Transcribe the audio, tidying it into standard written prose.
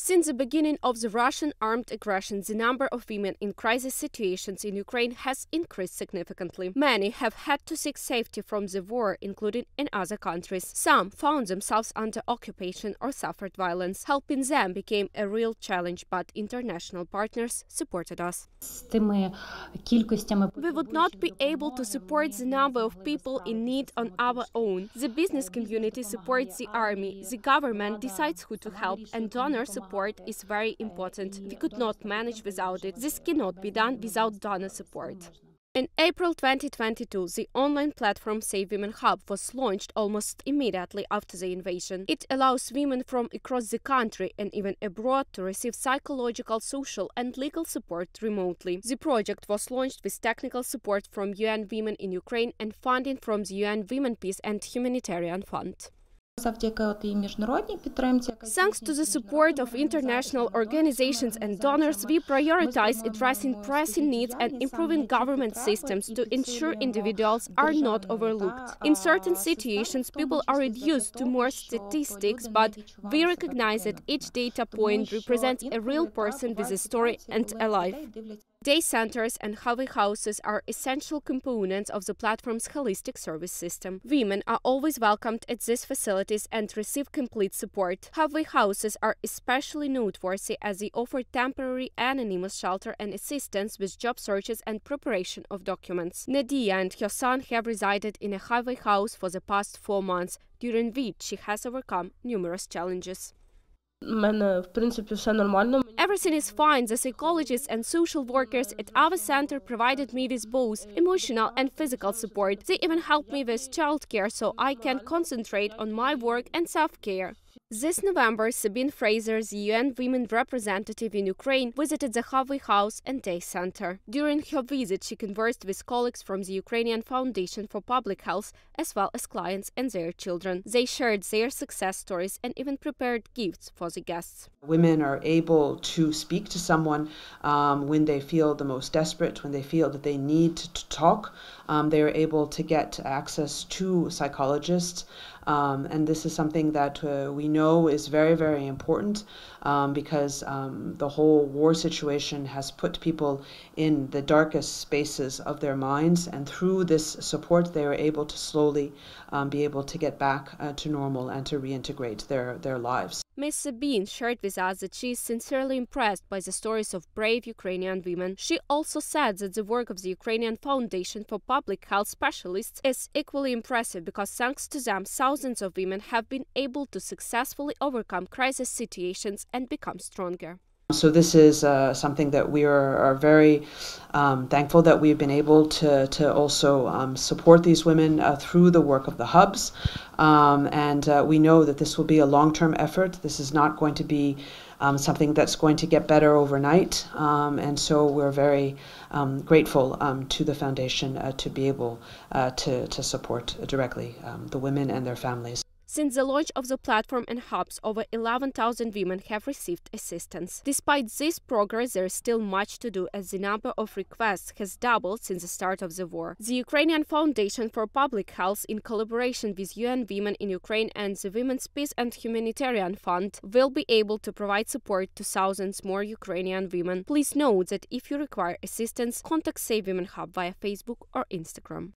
Since the beginning of the Russian armed aggression, the number of women in crisis situations in Ukraine has increased significantly. Many have had to seek safety from the war, including in other countries. Some found themselves under occupation or suffered violence. Helping them became a real challenge, but international partners supported us. We would not be able to support the number of people in need on our own. The business community supports the army, the government decides who to help, and donor support is very important. We could not manage without it. This cannot be done without donor support. In April 2022, the online platform SaveWomenHUB was launched almost immediately after the invasion. It allows women from across the country and even abroad to receive psychological, social and legal support remotely. The project was launched with technical support from UN Women in Ukraine and funding from the UN Women Peace and Humanitarian Fund. Thanks to the support of international organizations and donors, we prioritize addressing pressing needs and improving government systems to ensure individuals are not overlooked. In certain situations, people are reduced to more statistics, but we recognize that each data point represents a real person with a story and a life. Day centers and halfway houses are essential components of the platform's holistic service system. Women are always welcomed at these facilities and receive complete support. Halfway houses are especially noteworthy as they offer temporary anonymous shelter and assistance with job searches and preparation of documents. Nadia and her son have resided in a halfway house for the past 4 months, during which she has overcome numerous challenges. Everything is fine. The psychologists and social workers at our center provided me with both emotional and physical support. They even helped me with childcare so I can concentrate on my work and self-care. This November, Sabine Fraser, the UN Women representative in Ukraine, visited the halfway house and day center. During her visit, she conversed with colleagues from the Ukrainian Foundation for Public Health, as well as clients and their children. They shared their success stories and even prepared gifts for the guests. Women are able to speak to someone when they feel the most desperate, when they feel that they need to talk. They are able to get access to psychologists. And this is something that we know is very, very important because the whole war situation has put people in the darkest spaces of their minds, and through this support they are able to slowly be able to get back to normal and to reintegrate their lives. Ms. Sabine shared with us that she is sincerely impressed by the stories of brave Ukrainian women. She also said that the work of the Ukrainian Foundation for Public Health specialists is equally impressive because thanks to them, thousands of women have been able to successfully overcome crisis situations and become stronger. So this is something that we are very thankful that we've been able to also support these women through the work of the hubs. And we know that this will be a long-term effort. This is not going to be something that's going to get better overnight. And so we're very grateful to the foundation to be able to support directly the women and their families. Since the launch of the platform and hubs, over 11,000 women have received assistance. Despite this progress, there is still much to do as the number of requests has doubled since the start of the war. The Ukrainian Foundation for Public Health, in collaboration with UN Women in Ukraine and the Women's Peace and Humanitarian Fund, will be able to provide support to thousands more Ukrainian women. Please note that if you require assistance, contact SaveWomenHub via Facebook or Instagram.